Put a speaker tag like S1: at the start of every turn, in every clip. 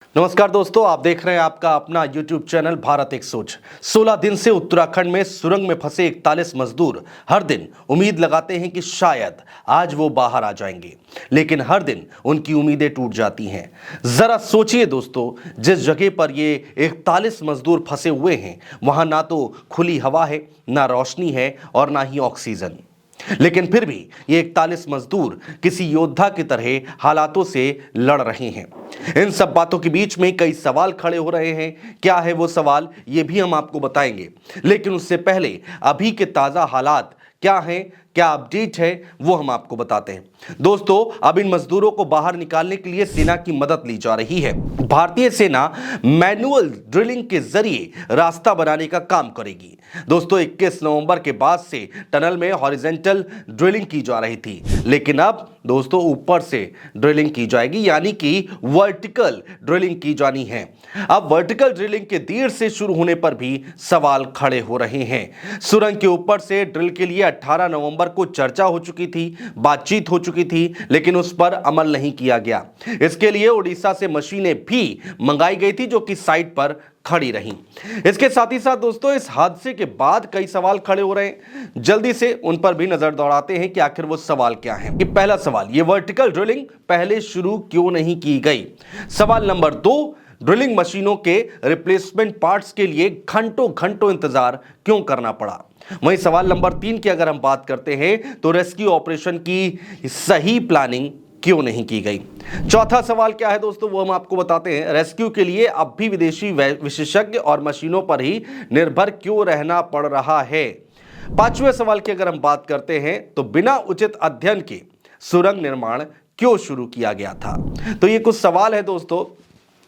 S1: नमस्कार दोस्तों, आप देख रहे हैं आपका अपना YouTube चैनल भारत एक सोच। 16 दिन से उत्तराखंड में सुरंग में फंसे 41 मजदूर हर दिन उम्मीद लगाते हैं कि शायद आज वो बाहर आ जाएंगे, लेकिन हर दिन उनकी उम्मीदें टूट जाती हैं। जरा सोचिए दोस्तों, जिस जगह पर ये 41 मजदूर फंसे हुए हैं वहां ना तो खुली हवा है, ना रोशनी है और ना ही ऑक्सीजन, लेकिन फिर भी ये 41 मजदूर किसी योद्धा की तरह हालातों से लड़ रहे हैं। इन सब बातों के बीच में कई सवाल खड़े हो रहे हैं। क्या है वो सवाल, ये भी हम आपको बताएंगे, लेकिन उससे पहले अभी के ताजा हालात क्या हैं, क्या अपडेट है, वो हम आपको बताते हैं। दोस्तों, अब इन मजदूरों को बाहर निकालने के लिए सेना की मदद ली जा रही है। भारतीय सेना मैनुअल ड्रिलिंग के जरिए रास्ता बनाने का काम करेगी। दोस्तों, 21 नवंबर के बाद से टनल में हॉरिजॉन्टल ड्रिलिंग की जा रही थी, लेकिन अब दोस्तों ऊपर से ड्रिलिंग की जाएगी, यानी कि वर्टिकल ड्रिलिंग की जानी है। अब वर्टिकल ड्रिलिंग के देर से शुरू होने पर भी सवाल खड़े हो रहे हैं। सुरंग के ऊपर से ड्रिल के लिए 18 नवंबर को चर्चा हो चुकी थी, बातचीत हो चुकी थी, लेकिन उस पर अमल नहीं किया गया। इसके लिए उड़ीसा से मशीनें भी मंगाई गई थी, जो कि साइट पर खड़ी रहीं। इसके साथ ही साथ दोस्तों, इस हादसे के बाद कई सवाल खड़े हो रहे हैं। जल्दी से उन पर भी नजर दौड़ाते हैं कि आखिर वो सवाल क्या है। कि पहला सवाल, ये वर्टिकल ड्रिलिंग पहले शुरू क्यों नहीं की गई। सवाल नंबर 2, ड्रिलिंग मशीनों के रिप्लेसमेंट पार्ट्स के लिए घंटों घंटों इंतजार क्यों करना पड़ा। वहीं सवाल नंबर 3 की अगर हम बात करते हैं तो रेस्क्यू ऑपरेशन की सही प्लानिंग क्यों नहीं की गई। चौथा सवाल क्या है दोस्तों, वो हम आपको बताते हैं। रेस्क्यू के लिए अब भी विदेशी विशेषज्ञ और मशीनों पर ही निर्भर क्यों रहना पड़ रहा है। पांचवें सवाल की अगर हम बात करते हैं तो बिना उचित अध्ययन के सुरंग निर्माण क्यों शुरू किया गया था। तो ये कुछ सवाल है दोस्तों,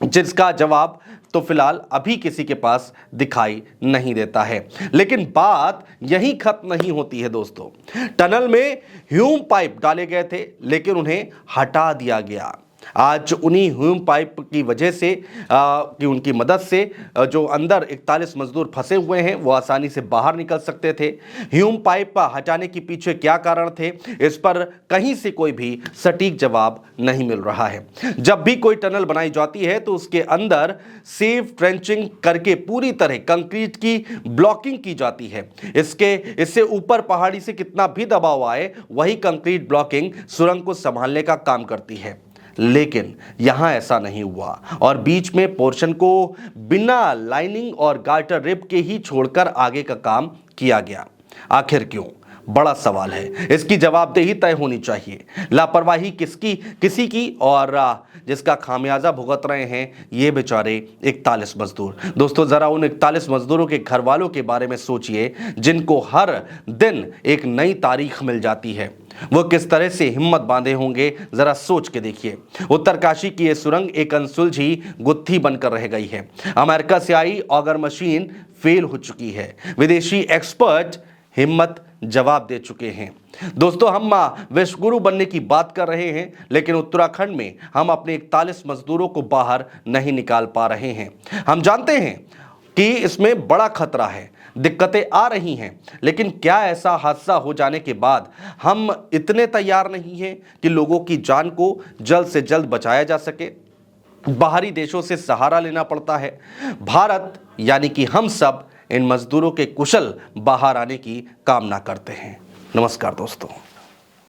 S1: जिसका जवाब तो फिलहाल अभी किसी के पास दिखाई नहीं देता है। लेकिन बात यहीं खत्म नहीं होती है दोस्तों। टनल में ह्यूम पाइप डाले गए थे, लेकिन उन्हें हटा दिया गया। आज उन्हीं ह्यूम पाइप की वजह से कि उनकी मदद से जो अंदर 41 मजदूर फंसे हुए हैं वो आसानी से बाहर निकल सकते थे। ह्यूम पाइप हटाने के पीछे क्या कारण थे, इस पर कहीं से कोई भी सटीक जवाब नहीं मिल रहा है। जब भी कोई टनल बनाई जाती है तो उसके अंदर सेफ ट्रेंचिंग करके पूरी तरह कंक्रीट की ब्लॉकिंग की जाती है। इससे ऊपर पहाड़ी से कितना भी दबाव आए, वही कंक्रीट ब्लॉकिंग सुरंग को संभालने का काम करती है। लेकिन यहां ऐसा नहीं हुआ और बीच में पोर्शन को बिना लाइनिंग और गार्टर रिब के ही छोड़कर आगे का काम किया गया। आखिर क्यों? बड़ा सवाल है। इसकी जवाबदेही तय होनी चाहिए। लापरवाही किसी की, और जिसका खामियाजा भुगत रहे हैं ये बेचारे 41 मजदूर। दोस्तों, जरा उन 41 मजदूरों के घर वालों के बारे में सोचिए, जिनको हर दिन एक नई तारीख मिल जाती है। वो किस तरह से हिम्मत बांधे होंगे, जरा सोच के देखिए। उत्तरकाशी की ये सुरंग एक अनसुलझी गुत्थी बनकर रह गई है। अमेरिका से आई ऑगर मशीन फेल हो चुकी है। विदेशी एक्सपर्ट हिम्मत जवाब दे चुके हैं। दोस्तों, हम विश्वगुरु बनने की बात कर रहे हैं, लेकिन उत्तराखंड में हम अपने 41 मजदूरों को बाहर नहीं निकाल पा रहे हैं। हम जानते हैं कि इसमें बड़ा खतरा है, दिक्कतें आ रही हैं, लेकिन क्या ऐसा हादसा हो जाने के बाद हम इतने तैयार नहीं हैं कि लोगों की जान को जल्द से जल्द बचाया जा सके। बाहरी देशों से सहारा लेना पड़ता है। भारत यानी कि हम सब इन मजदूरों के कुशल बाहर आने की कामना करते हैं। नमस्कार दोस्तों।